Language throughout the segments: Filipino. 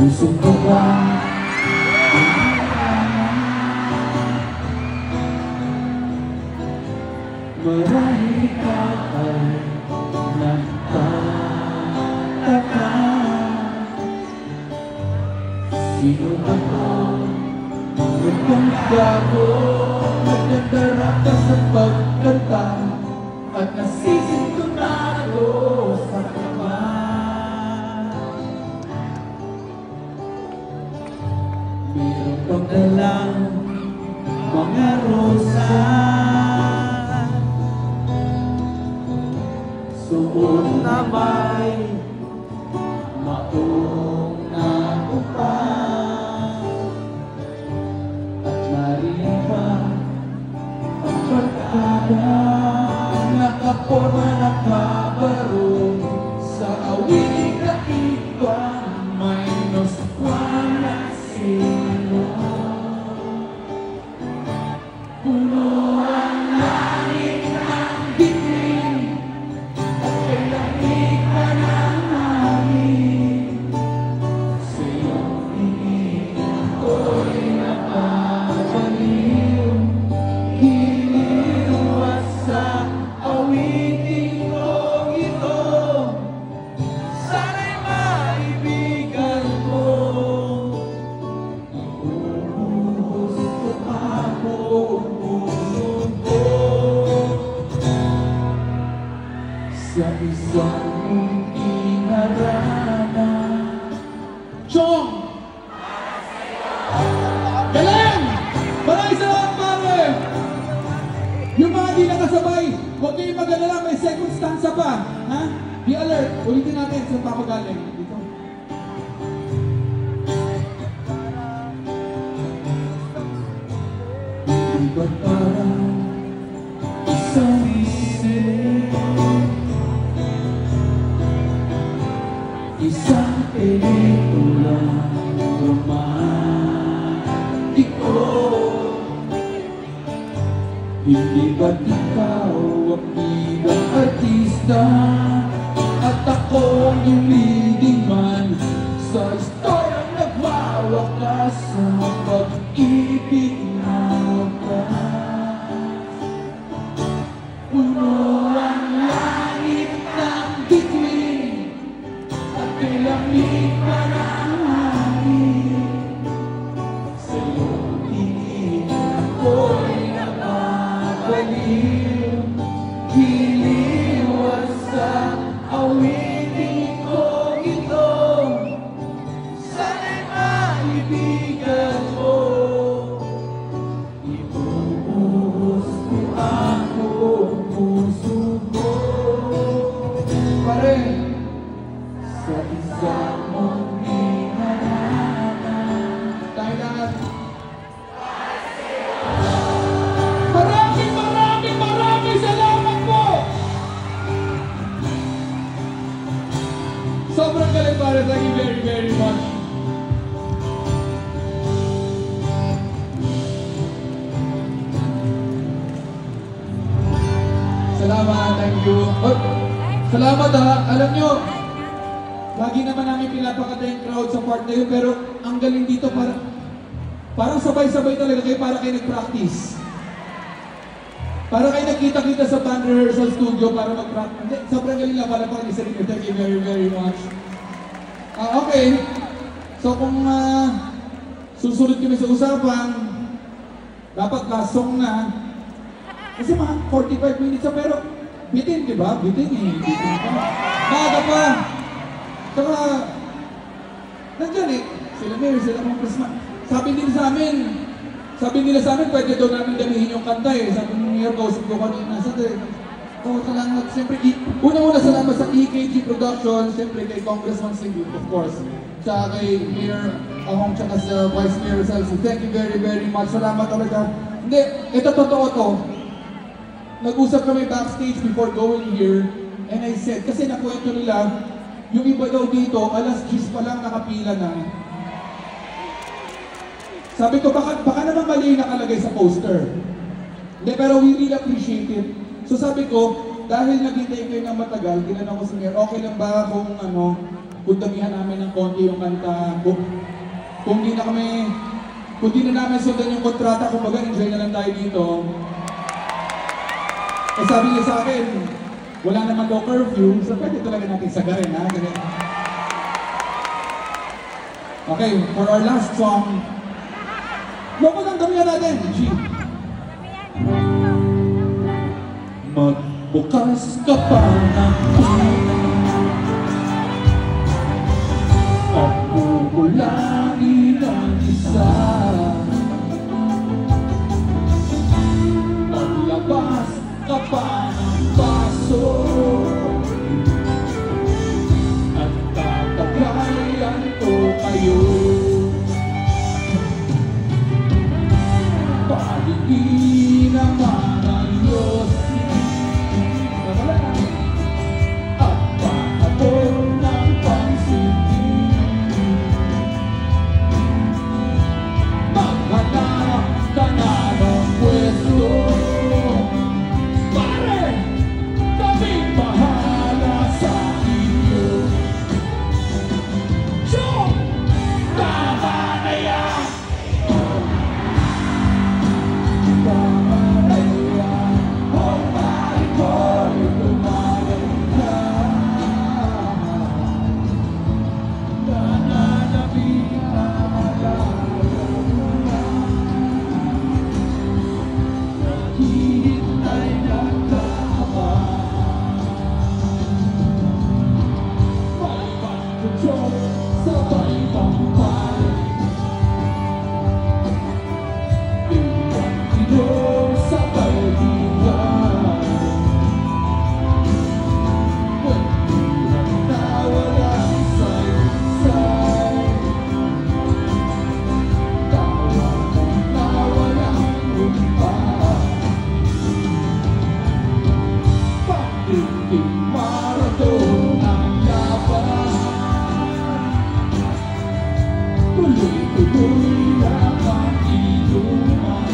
Puso ko ba marahil ikaw ay nagtataka? Sino ba ko? Nagpanggago, nagdadarata sa pagkanta at nasisintunado sa kaba. Meron kang dalang mga rosas, suot na may maong na upang, at marinig pa ang barkada nakaporma nakabarong sa awiting kaibang may nosquan at sino. Puno ang langit ng bituin at kay lamig pa ng hangin. Sa iyong tingin ako'y napapaliw, hiniwas sa awiting kong ito. Sana'y maibigan mo, ibubuhos ko ako ang puso ko sa isang munting harana. Chong! Galing! Maraming salamat, pare! Yung mga di nakasabay, huwag kayong mag-alala, may second stanza pa. Ha? Be alert! Ulitin natin, saan pa ako galing? Dito. Di ba parang isang siling, isang pelikulang romantiko? Hindi ba't ikaw ang bidang artista at ako yung leading man sa istoryang nagwawakas sa pag-ibig na wakas? Puno ang langit ng bituin at kay lamig pa ng hangin. Sa iyong tingin ako'y napapaliw, hiniwas sa awiting kong ito. Sana'y maibigan mo, ibubuhos ko ako ang puso ko. Pare, sa isang munting harana. Tayo lahat. Maraming salamat po! Sobrang galing, pare. Thank you very, very much. Salamat, thank you. Oh, salamat ha. Alam nyo, lagi naman namin pinapakata yung crowd sa part na yun, pero ang galing dito, parang sabay-sabay talaga kayo, para kayo nag-practice. Para kayo nagkita-kita sa band rehearsal studio para mag-practice. Sobrang galing lang pala pang isa rin. Thank you very, very much. Okay. So kung susunod kami sa usapan, dapat last song na. Kasi mga 45 minutes na, pero bitin, di ba? Bitin eh. Bitin pa. Maaga pa. Saka, nandyan eh. Sila Mary, sila mga Christmas. Sabi nila sa amin, pwede daw namin damihin yung kanta eh. Sabi niya, kausap ko kanina. Salamat. Siyempre, una-una salamat sa EKG Production. Siyempre kay Congressman Sigrid, of course. Tsaka kay Mayor Ahong, tsaka sa Vice Mayor Salsi. Thank you very, very much. Salamat talaga. Hindi, ito totoo to. Nag-usap kami backstage before going here. And I said, kasi nakwento nila, yung iba daw dito, alas 10 pa lang nakapila na. Sabi ko, baka naman mali yung nakalagay sa poster. Hindi, pero we really appreciate it. So sabi ko, dahil naghintay kayo ng matagal, tinanong ko si Mayor, okay lang ba kung kung damihan namin ng konti yung kanta, kung di na namin sundan yung kontrata, kumbaga enjoy na lang tayo dito. Eh sabi niya sa akin, wala naman daw curfew, so pwede talaga natin sagarin, ha? Okay, for our last song, loko lang damihan natin, G. Magbukas ka pa ng at uulangin ang isa. Maglabas ka pa ng paso at tatagayan ko kayo. Paligid naman ang yosin at pahabol ng pansinin. Maghanap ka na ng pwesto, pare, kaming bahala sa inyo. Chok! Tama na yan! Tama na yan! Oh my God, tumagal na. Nananabing alala mo na. Naghihintay na kaba. May pagkutsyon, sabay pampalik. Iwan ilong sabay bigan. Pagdiran na walang say-say. Tawanan na walang umpay. Pagdiring marathon ang laban. Tuloy-tuloy lang ang inuman.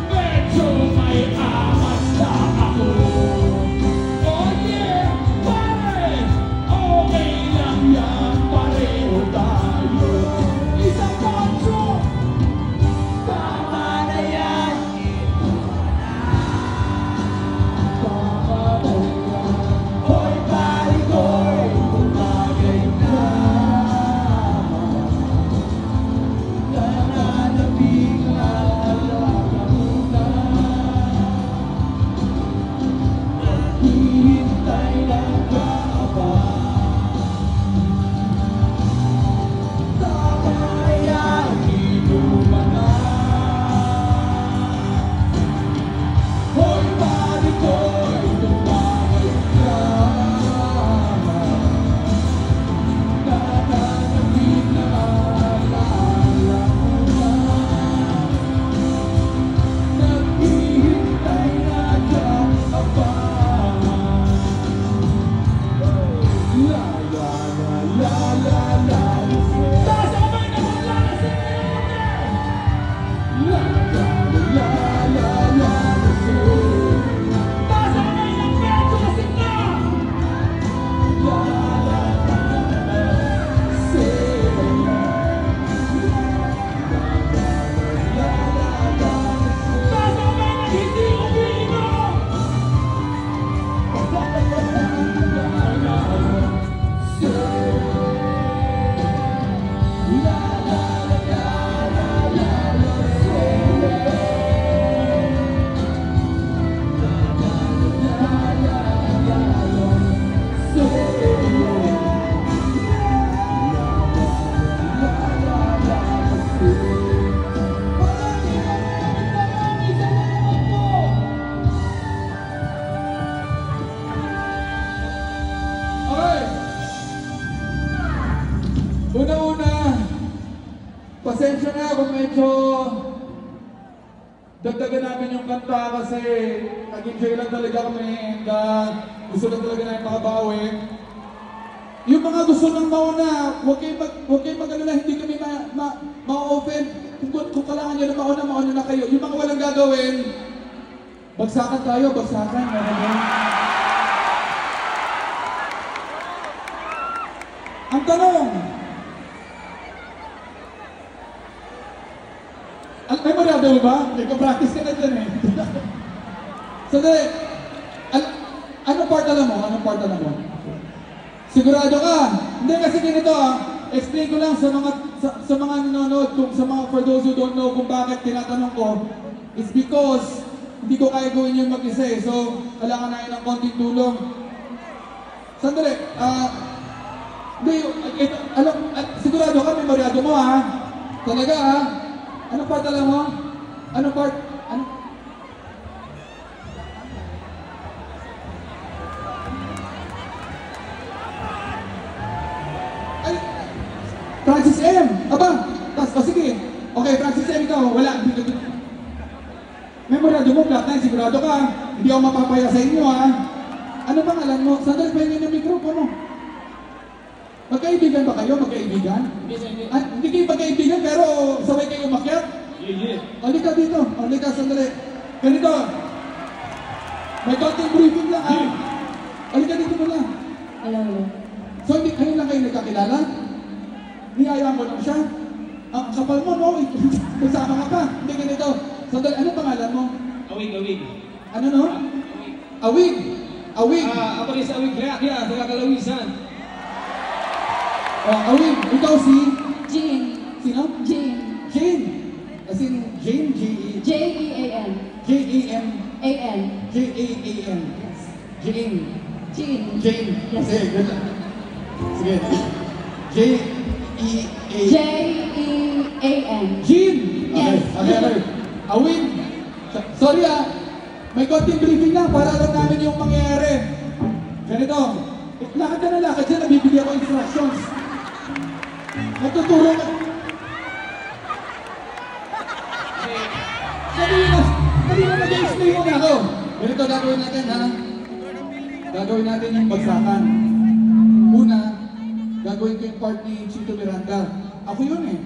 Medyo may amas na ako. Oh yeah, pare! Okay lang yan, pareho tayo. Isang panso! Tama na yan! Tama na yan! Hoy, pare ko'y tumagay na. Nananabing alala mo na. Naghihintay lang ka ba? Tama na yan, inuman na. Hoy, pare ko'y tumawag ka. Nananabing alala mo na. Naghihintay na ka ba? La la la la la la. Taas ang kamay na mga lalasin ngayon! La la la la la la. Taas ang kamay ng medyo lasing na! La la la la la. Say la. La la la la. Taas ang kamay ng hindi umiinom! La la la la la. Say la la la la la la. Say la la Okay. Una-una, pasensya na kung medyo dagdagan namin yung kanta kasi nag-enjoy lang talaga kami and gusto lang talaga namin makabawi. Yung mga gusto nang mauna, huwag kayong mag-alala, hindi kami ma-offend. Kung kailangan nyo na mauna na kayo. Yung mga walang gagawin, bagsakan tayo, bagsakan. Ang tanong, may mariado mo ba? Nagka-practice ka na dyan eh. Sandali, anong part alam mo? Anong part alam mo? Sigurado ka? Hindi kasi ganito explain ko lang sa mga nanonood, sa mga for those who don't know kung bakit tinatanong ko, it's because hindi ko kaya gawin yung mag-isa eh. So, kailangan natin ng konting tulong. Sandali, hindi, sigurado ka, memoryado mo ha? Talaga ha? Anong part alam mo? Anong part? Francis M. Aba, sige. Okay, Francis M. ikaw, wala. Memorado mo, Black Nine, sigurado ka. Hindi ako mapapaya sa inyo, ha? Ano pangalan mo? Sandali pa yung mikropono. Magkaibigan ba kayo? Magkaibigan? Hindi kayo magkaibigan, pero sabay kayo umakyat? Halika dito. Halika, sandali. Ganito. May konting briefing lang, ha? Halika dito mo lang. Hello. So, hindi kayo lang kayo nagkakilala? Niyayaan mo lang siya. Ang kapal mo, no? Kasama ka pa. Hindi ganito. Sandali, ano pangalan mo? Awig. Ano no? Awig. Awig. Ako rin sa Awig Kaya, sa Kalawisan. Awig. Ikaw si? Jean. Sino? Jean. Jane. As in, Jane, J-E. J-E-A-N. J-E-M. A-N. J-A-A-N. Yes. Jane. Jean. Jane. Yes. Sige, good lang. Sige. J-E-A. J-E-A-N. Jean. Yes. Okay. Awig. Sorry may konting briefing lang para alam namin yung mangyayari. Ganito. Lakad ka na lakad siya, nabibigyan ko instructions. Natuturo ka. Sabi na mag-explain mo na ako. Ganito gagawin natin ha. Gagawin natin yung bagsakan. Una, gagawin ko yung part ni Chito Miranda. Ako yun eh.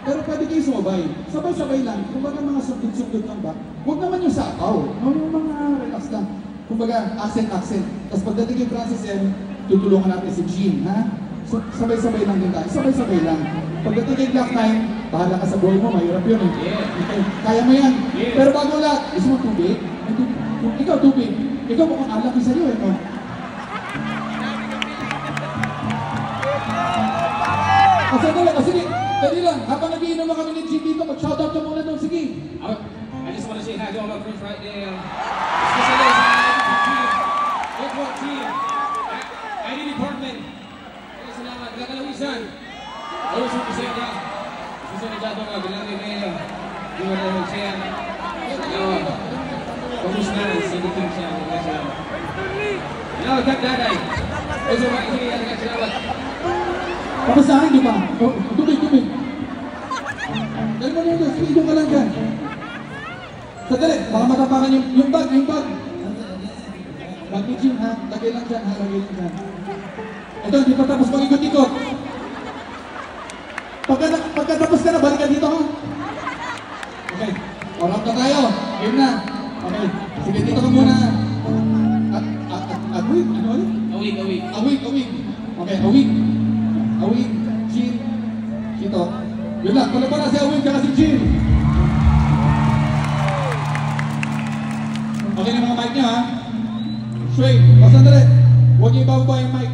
Pero pwede kayo sumabay. Sabay-sabay lang. Kumbaga mga sundot-sundot lang ba? Huwag naman yung sapaw. Yung mga relax lang. Kumbaga, accent. Tapos pagdating kay Francis M, tutulungan natin si Jean, ha? So, sabay-sabay lang din tayo. Sabay-sabay lang. Pagdating kay Black Nine, bahala ka sa buhay mo. Mahirap yun eh. Okay. Kaya mo yan. Pero bago lahat, gusto mo tubig? Ikaw tubig. Ikaw mukhang alak yung sa'yo eh, no? Sige. Dali lang, habang nagiinom kami ni Jim dito, mag-shoutout ka muna doon, sige. I just want to say hi to all my friends right there. Especially sa Network Team. ID Department. Salamat. Kalawisan. Always represent ka. Susunod sa itong bilangin ngayon. Di ba na mag-share? Kamusta na? Sigitin siya. Salamat. Salamat, Kak Daday. Also, makikinig. Salamat. Tapos sa akin, di ba? Tubig. Dali mo na yun, sige, doon ka lang dyan. Sandali, baka matapakan yung bag. Bag ni Jim, ha? Lagay lang dyan, ha? Lagay lang dyan. Ito, hindi pa tapos mag-ikot-ikot. Pagkatapos ka na, balik ka dito, ha? Okay, orap na tayo. Game na. Okay, sige, dito ka muna. Awig? Ano ulit? Awig. Okay, Awig, Jean, Chito. Yun lang, pala si Awig kaya si Jean. Okay na mga mic niya ha. Straight. O sandali. Huwag niyo ibababa yung mic.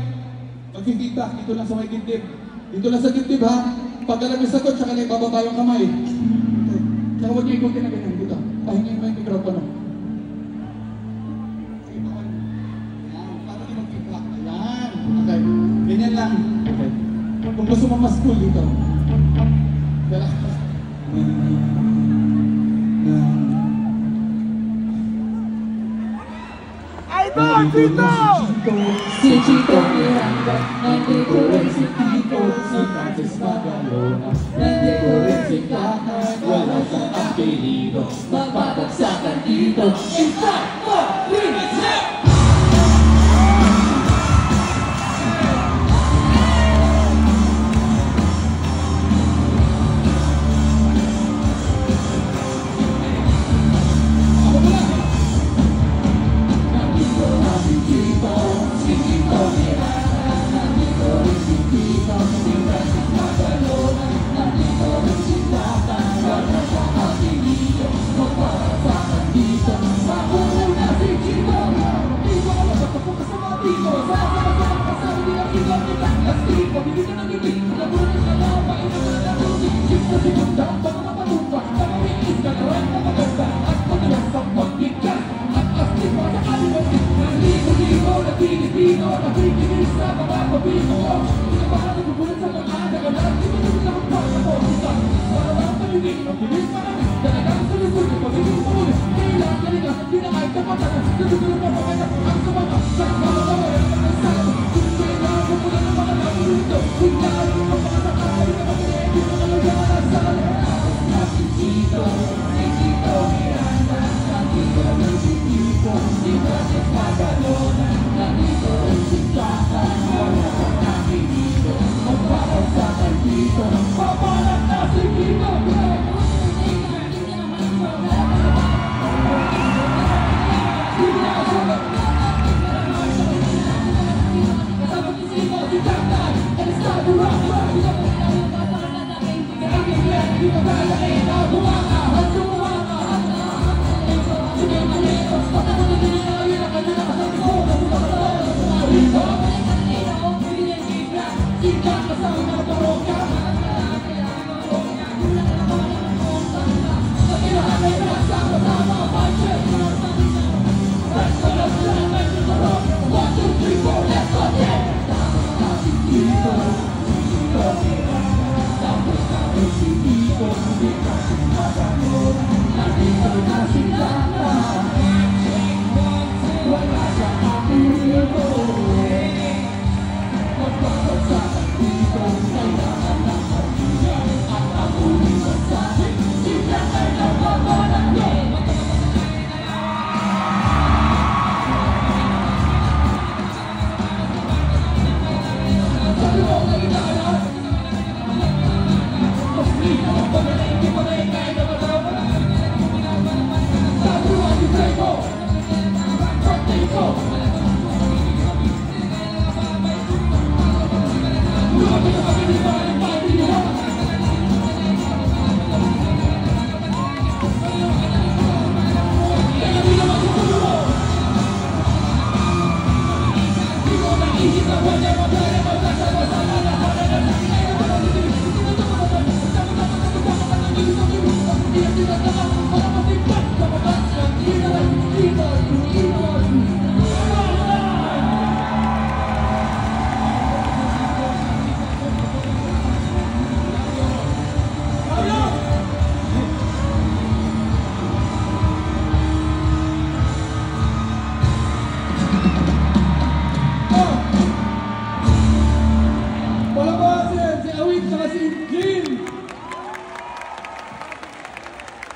Mag-feedback. Dito lang sa may dibdib. Dito lang sa dibdib ha. Pag alam yung sagot, tsaka na ibababa yung kamay. Okay. Tsaka huwag niyo ikutin na ganyan. Dito. Pahingin mo yung mikropono. Sige, bawal. Yan. Paano niyo mag-feedback? Ayan. Okay. Ganyan lang. Okay. Kung gusto mo mas cool dito. Kaya Nandito si Chito Miranda, nandito rin si Tito, si Francis Magalona, nandito rin si Kakay, wala sa apelido, magpapagsakan dito, in 5, 4, 3, let's go!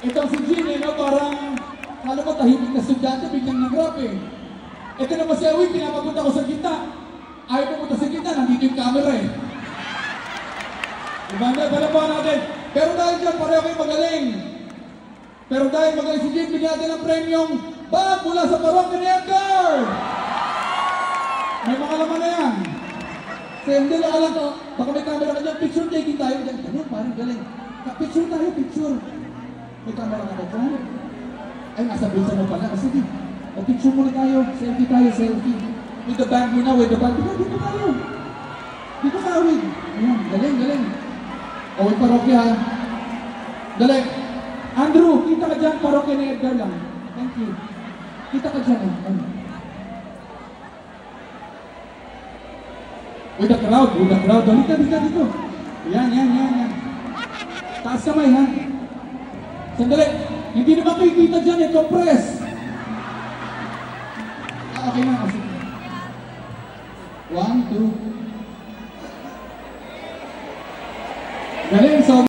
Itong si Jean, no, parang kala mo tahimik na estudyante, biglang nag-rap eh. Ito naman si Awit, pinapapunta ko sa gitna. Ayaw pumunta sa gitna, nandito yung camera eh. Diba? Palapahan natin. Pero dahil dyan, pareho kayo magaling. Pero dahil magaling si Jean, bigyan natin ang premium bag mula sa Parokya ni Edgar! May mga laman na yan. Sendel ka lang to. Baka may camera ka dyan, picture taking tayo dyan. Ganyan, parang galing. Picture tayo, picture. May camera ka dyan. Ay, nasa bulsa mo pala. Sige, picture muna tayo. Selfie tayo, selfie. With the bag muna, with the bag. Dito tayo. Dito ka, Awit. Ayan, galing, galing. O, yung Parokya ha. Galing. Andrew, kita ka dyan, Parokya ni Edgar lang. Thank you. Kita ka dyan. With the crowd, with the crowd. Halika, halika dito. Yan, yan, yan, yan. Taas kamay, ha? Sandali. Hindi naman kikita dyan, compress. Okay na, kasi. 1, 2. Galing, so